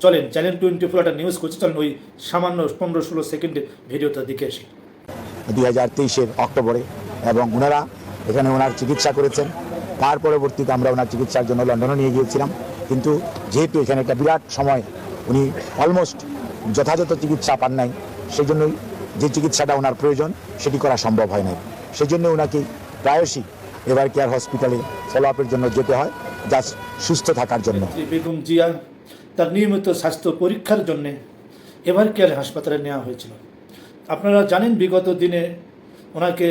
চলেন চ্যানেল 24 একটা নিউজ করছে, চলেন ওই সামান্য 15-16 সেকেন্ডের ভিডিওটা দেখে আসি। 2023-এর অক্টোবরে, এবং ওনারা এখানে ওনার চিকিৎসা করেছেন। তার পরবর্তীতে আমরা ওনার চিকিৎসার জন্য লন্ডনে নিয়ে গিয়েছিলাম, কিন্তু যেহেতু এখানে একটা বিরাট সময় উনি অলমোস্ট যথাযথ চিকিৎসা পান নাই, সেই জন্যই যে চিকিৎসাটা ওনার প্রয়োজন সেটি করা সম্ভব হয় নাই। সেই জন্য ওনাকে প্রায়শই এভার কেয়ার হসপিটালে ফলো আপের জন্য যেতে হয়, জাস্ট সুস্থ থাকার জন্য। বেগম জিয়া তার নিয়মিত স্বাস্থ্য পরীক্ষার জন্য এভার কেয়ার হাসপাতালে নেওয়া হয়েছিল। আপনারা জানেন বিগত দিনে ওনাকে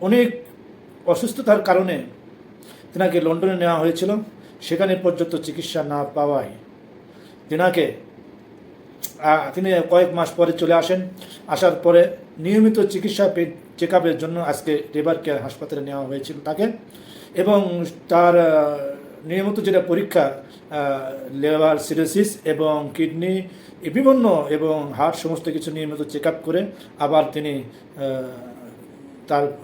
অনেক অসুস্থতার কারণে তেনাকে লন্ডনে নেওয়া হয়েছিল। সেখানে পর্যাপ্ত চিকিৎসা না পাওয়ায় তিনি কয়েক মাস পরে চলে আসেন। আসার পরে নিয়মিত চিকিৎসা চেক আপের জন্য আজকে এভার কেয়ার হাসপাতালে নেওয়া হয়েছিল তাকে, এবং তার নিয়মিত যেটা পরীক্ষা লিভার সিরোসিস এবং কিডনি বিভিন্ন এবং হার্ট সমস্ত কিছু নিয়মিত চেক আপ করে আবার তিনি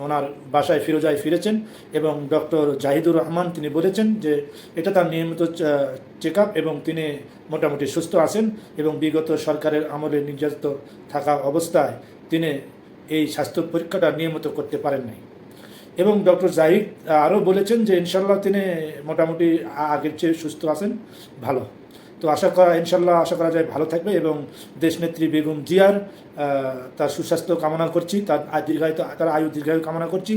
ওনার বাসায় ফিরেছেন। এবং ডক্টর জাহিদুর রহমান তিনি বলেছেন যে এটা তার নিয়মিত চেক আপ এবং তিনি মোটামুটি সুস্থ আছেন, এবং বিগত সরকারের আমলে নির্যাতিত থাকা অবস্থায় তিনি এই স্বাস্থ্য পরীক্ষাটা নিয়মিত করতে পারেন নাই। এবং ডক্টর জাহিদ আরও বলেছেন যে ইনশাল্লাহ তিনি মোটামুটি আগের চেয়ে সুস্থ আছেন, ভালো। তো ইনশাল্লাহ আশা করা যায় ভালো থাকবে, এবং দেশনেত্রী বেগম জিয়ার তার সুস্বাস্থ্য কামনা করছি, তার আয়ু দীর্ঘায়ু কামনা করছি,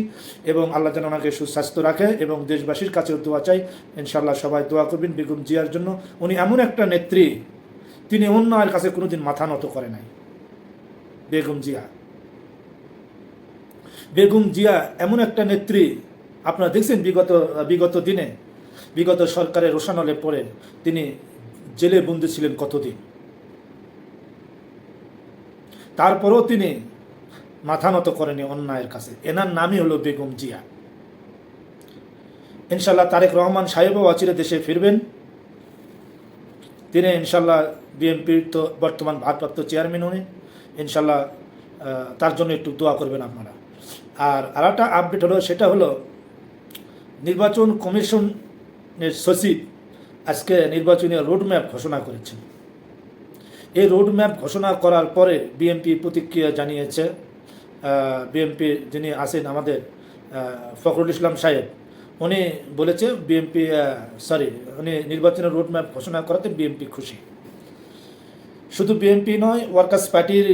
এবং আল্লাহ যেন ওনাকে সুস্বাস্থ্য রাখে, এবং দেশবাসীর কাছেও দোয়া চাই। ইনশাল্লাহ সবাই দোয়া করবেন বেগম জিয়ার জন্য। উনি এমন একটা নেত্রী, তিনি অন্যায়ের কাছে কোনোদিন মাথা নত করে নাই। বেগম জিয়া এমন একটা নেত্রী, আপনারা দেখছেন বিগত সরকারের রোশানলে পরে তিনি জেলে বন্দী ছিলেন কতদিন, তারপরেও তিনি মাথা নত করেনি অন্যায়ের কাছে। এনার নামই হলো বেগম জিয়া। ইনশাল্লাহ তারেক রহমান সাহেবও অচিরে দেশে ফিরবেন। তিনি ইনশাল্লাহ বিএনপির তো বর্তমান ভারপ্রাপ্ত চেয়ারম্যান উনি, ইনশাল্লাহ তার জন্য একটু দোয়া করবেন আপনারা। আর একটা আপডেট হলো, সেটা হলো নির্বাচন কমিশনের সচিব আজকে নির্বাচনী রোডম্যাপ ঘোষণা করেছেন। এই রোডম্যাপ ঘোষণা করার পরে বিএনপি প্রতিক্রিয়া জানিয়েছে। বিএনপি যিনি আছেন আমাদের ফখরুল ইসলাম সাহেব, উনি বলেছে উনি নির্বাচনের রোডম্যাপ ঘোষণা করাতে বিএনপি খুশি। শুধু বিএনপি নয়, ওয়ার্কার্স পার্টির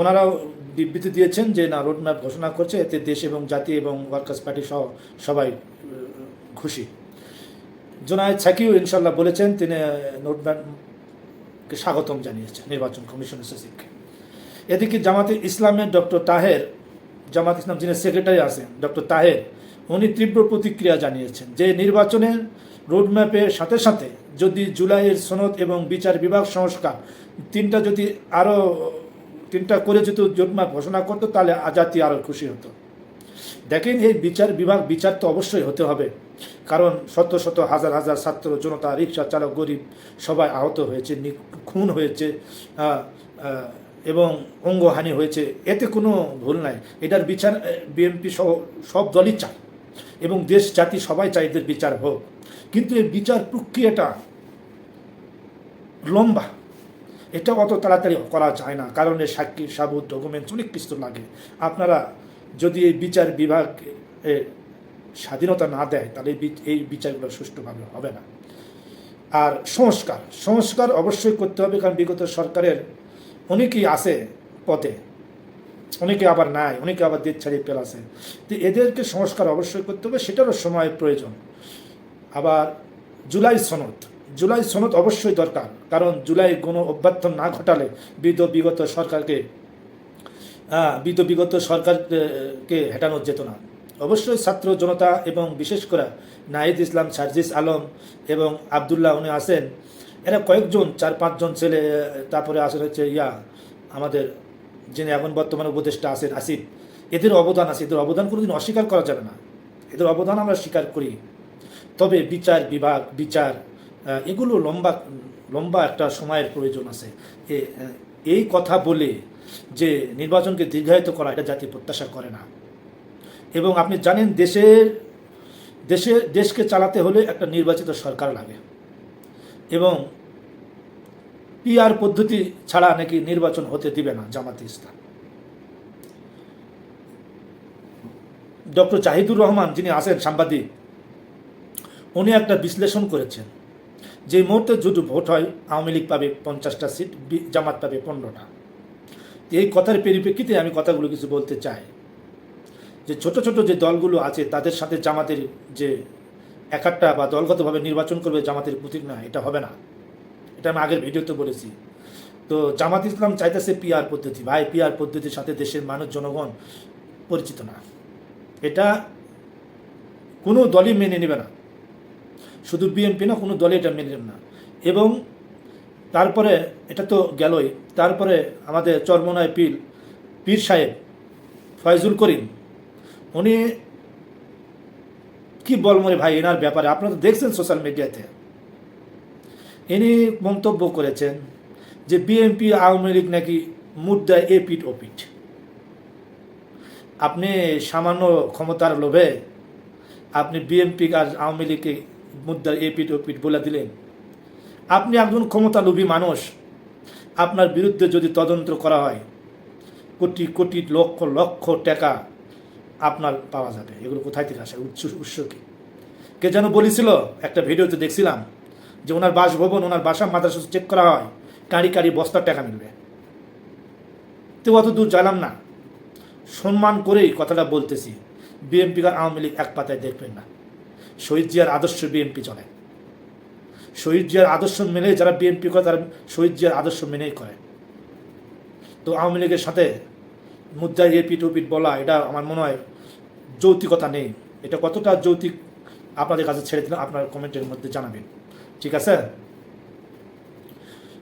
ওনারাও বিবৃতি দিয়েছেন যে না, রোডম্যাপ ঘোষণা করছে, এতে দেশ এবং জাতি এবং ওয়ার্কার্স পার্টি সহ সবাই খুশি। জোনায়েদ সাকিও ইনশাল্লাহ বলেছেন, তিনি রোডম্যাপকে স্বাগতম জানিয়েছেন নির্বাচন কমিশনের সচিবকে। এদিকে জামাতে ইসলামের জামাত ইসলাম যিনি সেক্রেটারি আছেন ডক্টর তাহের, উনি তীব্র প্রতিক্রিয়া জানিয়েছেন যে নির্বাচনের রোডম্যাপের সাথে সাথে যদি জুলাইয়ের সনদ এবং বিচার বিভাগ সংস্কার তিনটা করে যদি রোডম্যাপ ঘোষণা করতো, তাহলে জাতি আরও খুশি হতো। দেখেন, এই বিচার তো অবশ্যই হতে হবে, কারণ শত শত হাজার হাজার ছাত্র জনতা, রিক্সা চালক, গরিব সবাই আহত হয়েছে, খুন হয়েছে এবং অঙ্গহানি হয়েছে, এতে কোনো ভুল নাই। এটার বিচার বিএনপি সহ সব দলই চায়, এবং দেশ জাতি সবাই চায় এদের বিচার হোক। কিন্তু এই বিচার প্রক্রিয়াটা লম্বা, এটা অত তাড়াতাড়ি করা যায় না, কারণ এর সাক্ষী, সাবুত, ডকুমেন্টস অনেক কিছু লাগে। আপনারা যদি এই বিচার বিভাগ স্বাধীনতা না দেয়, তাহলে এই বিচারগুলো সুষ্ঠুভাবে হবে না। আর সংস্কার অবশ্যই করতে হবে, কারণ বিগত সরকারের অনেকেই আছে পথে, অনেকে আবার নাই, অনেকে আবার দেশ ছাড়িয়ে পেলাছে। তো এদেরকে সংস্কার অবশ্যই করতে হবে, সেটারও সময়ের প্রয়োজন। আবার জুলাই সনদ অবশ্যই দরকার, কারণ জুলাই গণ অভ্যর্থন না ঘটালে বিগত সরকারকে হেটানো যেত না। অবশ্যই ছাত্র জনতা এবং বিশেষ করে নাহিদ ইসলাম, সার্জিস আলম এবং আবদুল্লাহ উনি আছেন, এরা কয়েকজন 4-5 জন ছেলে, তারপরে আসেন হচ্ছে আমাদের যিনি এখন বর্তমানে উপদেষ্টা আছেন আসিফ, এদের অবদান আছে। এদের অবদান কোনোদিন অস্বীকার করা যাবে না, এদের অবদান আমরা স্বীকার করি। তবে বিচার এগুলো লম্বা একটা সময়ের প্রয়োজন আছে। এই কথা বলে যে নির্বাচনকে দীর্ঘায়িত করা, এটা জাতি প্রত্যাশা করে না। এবং আপনি জানেন, দেশকে চালাতে হলে একটা নির্বাচিত সরকার লাগে। এবং পিআর পদ্ধতি ছাড়া নাকি নির্বাচন হতে দিবে না জামাতে ইসলাম। ডক্টর জাহিদুর রহমান যিনি আছেন সাংবাদিক, উনি একটা বিশ্লেষণ করেছেন যে মুহূর্তে যদি ভোট হয় আওয়ামী লীগ পাবে 50টা সিট, জামাত পাবে 15টা। এই কথার পরিপ্রেক্ষিতে আমি কথাগুলো কিছু বলতে চাই যে ছোট ছোট যে দলগুলো আছে তাদের সাথে জামাতের যে একটা বা দলগতভাবে নির্বাচন করবে জামাতের প্রতীক না, এটা হবে না। এটা আমি আগের ভিডিওতে বলেছি। তো জামাত ইসলাম চাইতেছে পিআর পদ্ধতি। ভাই, পিআর পদ্ধতির সাথে দেশের মানুষ জনগণ পরিচিত না, এটা কোনো দলই মেনে নেবে না, শুধু বিএনপি না, কোনো দলই এটা মেনে নেবে না। এবং তারপরে এটা তো গেলই, তারপরে আমাদের চরমনায় পীর সাহেব ফয়জুল করিম, উনি কি বলমরে ভাই এনার ব্যাপারে, আপনারা তো দেখছেন সোশ্যাল মিডিয়াতে, ইনি মন্তব্য করেছেন যে বিএনপি আওয়ামী লীগ নাকি মুদ্রায় এপিট ওপিট। আপনি সামান্য ক্ষমতার লোভে আপনি বিএনপি আর আওয়ামী লীগকে মুদ্রার এপিট ওপিট বলে দিলেন। আপনি একজন ক্ষমতালোভী মানুষ, আপনার বিরুদ্ধে যদি তদন্ত করা হয় কোটি কোটি লক্ষ লক্ষ টাকা আপনার পাওয়া যাবে। এগুলো কোথায় থেকে আসে, উৎস কি? কে যেন বলেছিল, একটা ভিডিওতে দেখছিলাম যে ওনার বাসভবন, ওনার বাসা মাদ্রাসা চেক করা হয়, কাঁড়ি কাঁড়ি বস্তার টাকা মিলবে। তো অত দূর জানলাম না, সম্মান করেই কথাটা বলতেছি। বিএনপি আর আওয়ামী লীগ এক পাতায় দেখবেন না। শহীদ জিয়ার আদর্শ বিএনপি চলে, শহীদ জিয়ার আদর্শ মেনে যারা বিএনপি করে তারা শহীদ জিয়ার আদর্শ মেনেই করে। তো আওয়ামী লীগের সাথে মুদ্রায় এপিট ওপিট বলা, এটা আমার মনে হয় যৌক্তিকতা নেই। এটা কতটা যৌক্তিক আপনাদের কাছে ছেড়ে দিলাম, আপনার কমেন্টের মধ্যে জানাবেন, ঠিক আছে?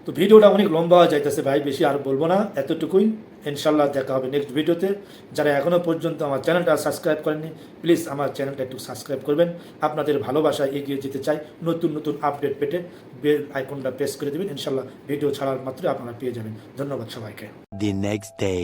তো ভিডিওটা অনেক লম্বা হয়ে যাইতেছে ভাই, বেশি আর বলবো না, এতটুকুই। ইনশাল্লাহ দেখা হবে নেক্সট ভিডিওতে। যারা এখনও পর্যন্ত আমার চ্যানেলটা সাবস্ক্রাইব করেননি, প্লিজ আমার চ্যানেলটা একটু সাবস্ক্রাইব করবেন। আপনাদের ভালোবাসায় এগিয়ে যেতে চাই, নতুন নতুন আপডেট পেতে বেল আইকনটা প্রেস করে দেবেন। ইনশাল্লাহ ভিডিও ছাড়ার মাত্র আপনারা পেয়ে যাবেন। ধন্যবাদ সবাইকে। The next day.